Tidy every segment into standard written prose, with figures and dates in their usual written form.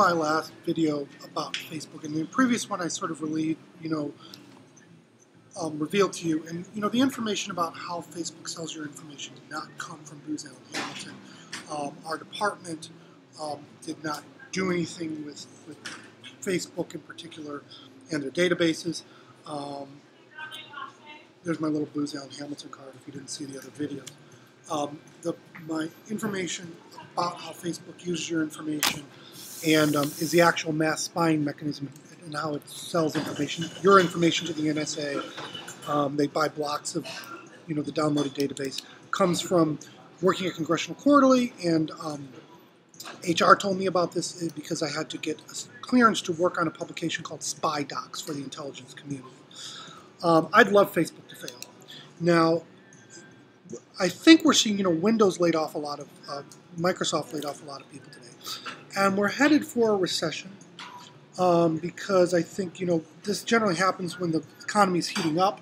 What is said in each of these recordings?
my last video about Facebook. In the previous one, I sort of revealed to you, and the information about how Facebook sells your information did not come from Booz Allen Hamilton. Our department did not do anything with Facebook in particular and their databases. There's my little Booz Allen Hamilton card if you didn't see the other videos. My information about how Facebook uses your information and is the actual mass spying mechanism and how it sells your information to the NSA. They buy blocks of the downloaded database. Comes from working at Congressional Quarterly, and HR told me about this because I had to get a clearance to work on a publication called Spy Docs for the intelligence community. I'd love Facebook to fail. Now, I think we're seeing, Windows laid off a lot of, Microsoft laid off a lot of people today. And we're headed for a recession because I think, this generally happens when the economy is heating up.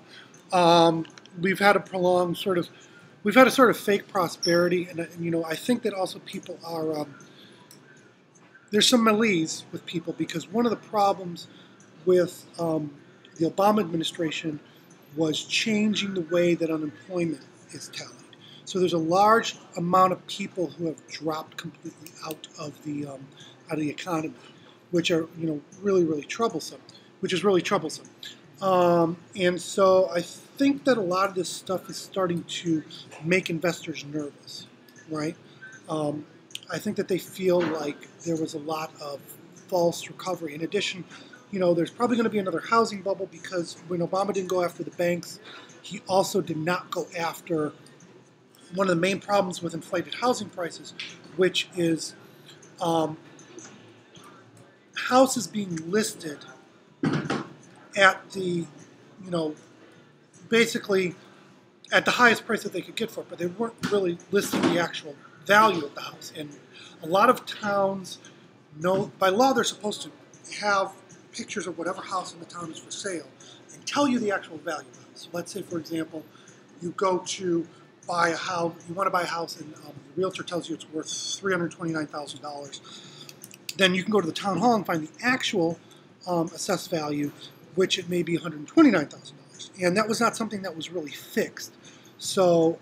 We've had a prolonged we've had a sort of fake prosperity. And I think that also people are, there's some malaise with people because one of the problems with the Obama administration was changing the way that unemployment is tallied. So there's a large amount of people who have dropped completely out of the economy, which are really, really troublesome. And so I think that a lot of this stuff is starting to make investors nervous, right? I think that they feel like there was a lot of false recovery. In addition, there's probably going to be another housing bubble because when Obama didn't go after the banks, he also did not go after one of the main problems with inflated housing prices, which is houses being listed at the, basically at the highest price that they could get for it, but they weren't really listing the actual value of the house. And a lot of towns by law, they're supposed to have pictures of whatever house in the town is for sale and tell you the actual value of the house. So let's say, for example, you go to buy a house, you want to buy a house and the realtor tells you it's worth $329,000. Then you can go to the town hall and find the actual assessed value, which it may be $129,000. And that was not something that was really fixed. So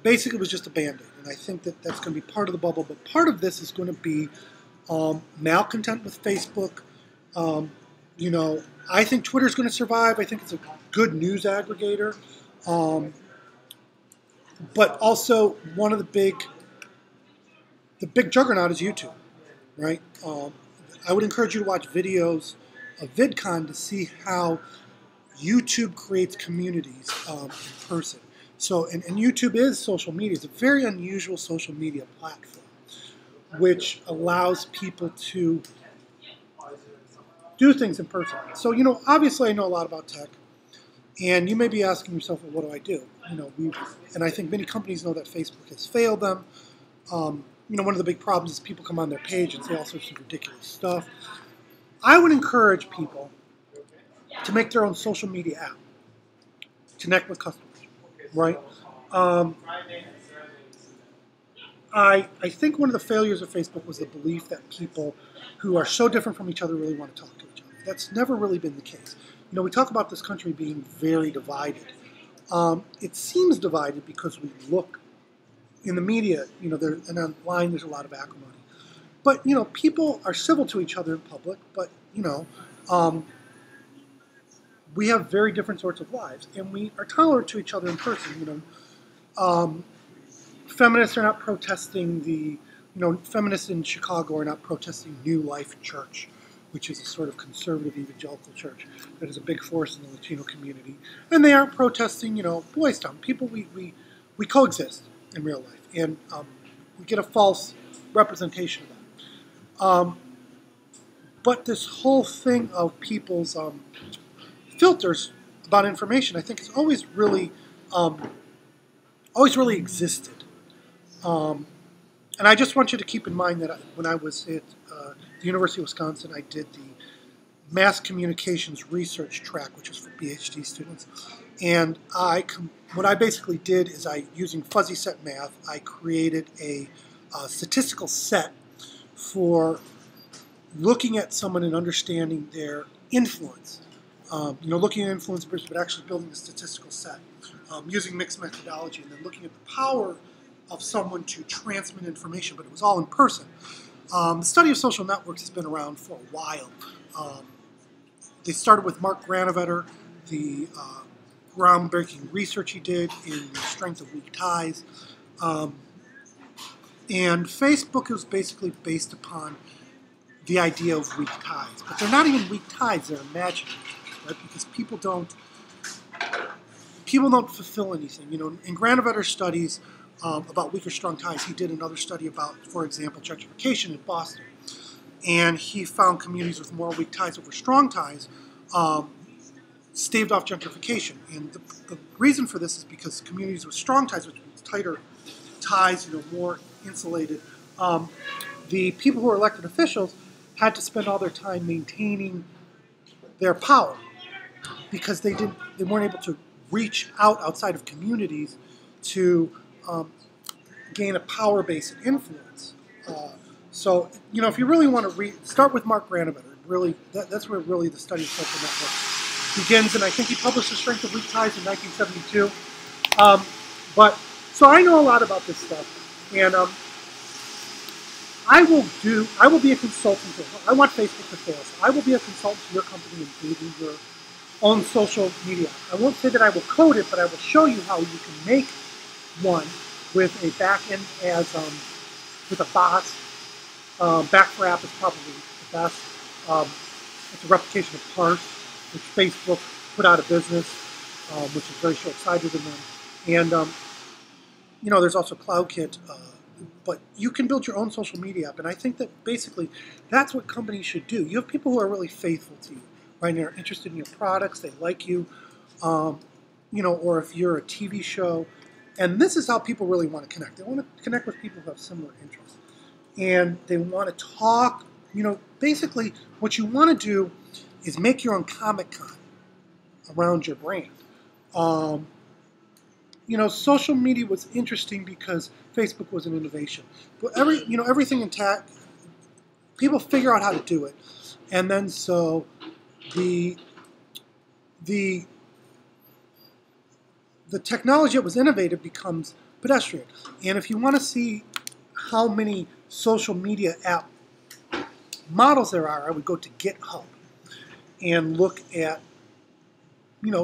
basically it was just a Band-Aid. And I think that that's going to be part of the bubble. But part of this is going to be malcontent with Facebook. I think Twitter's going to survive. I think it's a good news aggregator. But also one of the big juggernaut is YouTube, right? I would encourage you to watch videos of VidCon to see how YouTube creates communities in person. So, and YouTube is social media. It's a very unusual social media platform, which allows people to do things in person. So, obviously I know a lot about tech, and you may be asking yourself, well, what do I do? And I think many companies know that Facebook has failed them. One of the big problems is people come on their page and say all sorts of ridiculous stuff. I would encourage people to make their own social media app, connect with customers, right? I think one of the failures of Facebook was the belief that people who are so different from each other really want to talk to each other. That's never really been the case. We talk about this country being very divided. It seems divided because we look in the media, and online there's a lot of acrimony. But, people are civil to each other in public, but, we have very different sorts of lives, and we are tolerant to each other in person. Feminists are not protesting feminists in Chicago are not protesting New Life Church, which is a sort of conservative evangelical church that is a big force in the Latino community. And they aren't protesting, Boys Town. People, we coexist in real life, and we get a false representation of that. But this whole thing of people's filters about information, I think, has always really existed. And I just want you to keep in mind that when I was at the University of Wisconsin, I did the Mass Communications Research track, which was for PhD students. And what I basically did is using fuzzy set math, I created a statistical set for looking at someone and understanding their influence. Looking at influence first, but actually building a statistical set, using mixed methodology, and then looking at the power of someone to transmit information, but it was all in person. The study of social networks has been around for a while. They started with Mark Granovetter, the groundbreaking research he did in the strength of weak ties. And Facebook is basically based upon the idea of weak ties. But they're not even weak ties, they're imaginary, right? Because people don't fulfill anything. In Granovetter's studies about weak or strong ties, he did another study about, for example, gentrification in Boston. And he found communities with more weak ties over strong ties staved off gentrification. And the reason for this is because communities with strong ties, which means tighter ties, more insulated, the people who were elected officials had to spend all their time maintaining their power because they weren't able to reach outside of communities to gain a power base and influence. So if you really want to start with Mark Granovetter. Really, that's where really the study of social networks begins, and I think he published The Strength of Weak Ties in 1972. So I know a lot about this stuff, and I will be a consultant. I want Facebook to fail, so I will be a consultant to your company in building your own social media. I won't say that I will code it, but I will show you how you can make one with a backend with a BOSS. Back4App is probably the best. It's a replication of Parse, which Facebook put out of business, which is very short-sighted in them. And there's also CloudKit. But you can build your own social media app, and I think that basically that's what companies should do. You have people who are really faithful to you, right? They're interested in your products, they like you, or if you're a TV show. And this is how people really want to connect. They want to connect with people who have similar interests. And they want to talk, basically what you want to do is make your own Comic-Con around your brand. Social media was interesting because Facebook was an innovation. But everything in tech, people figure out how to do it, and then so the technology that was innovative becomes pedestrian. And if you want to see how many social media app models there are, I would go to GitHub and look at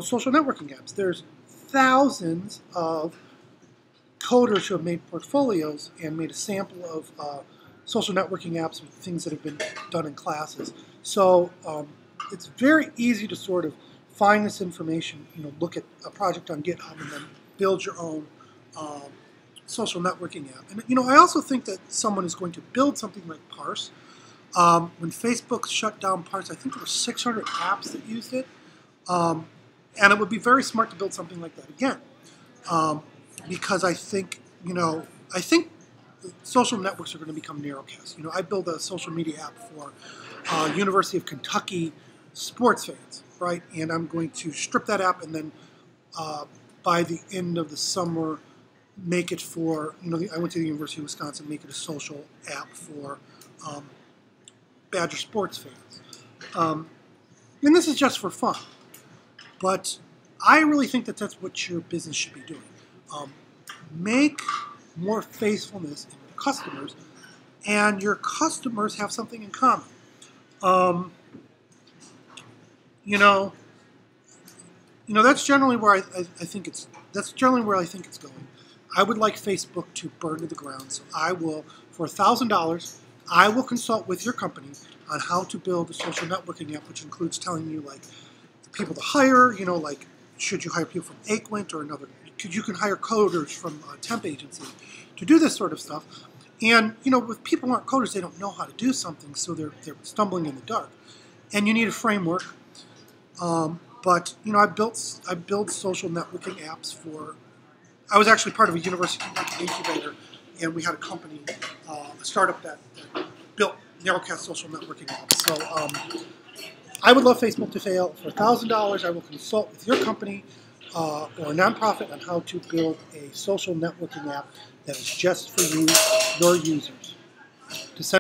social networking apps. There's thousands of coders who have made portfolios and made a sample of social networking apps with things that have been done in classes. So it's very easy to sort of find this information, look at a project on GitHub and then build your own social networking app. And I also think that someone is going to build something like Parse. When Facebook shut down Parse, I think there were 600 apps that used it. And it would be very smart to build something like that again, because I think social networks are going to become narrowcast. I build a social media app for University of Kentucky sports fans, right? And I'm going to strip that app and then by the end of the summer make it for I went to the University of Wisconsin, make it a social app for Badger sports fans. And this is just for fun. But I really think that that's what your business should be doing. Make more faithfulness in your customers, and your customers have something in common. That's generally where I think it's going. I would like Facebook to burn to the ground. So I will, for $1,000, I will consult with your company on how to build a social networking app, which includes telling you people to hire, should you hire people from Aquent or another, you can hire coders from a temp agency to do this sort of stuff. And, with people who aren't coders, they don't know how to do something, so they're stumbling in the dark. And you need a framework. But, I built social networking apps I was actually part of a university incubator, and we had a company, a startup that built narrowcast social networking apps. So, I would love Facebook to fail. For $1,000, I will consult with your company or a nonprofit on how to build a social networking app that is just for you, your users. To send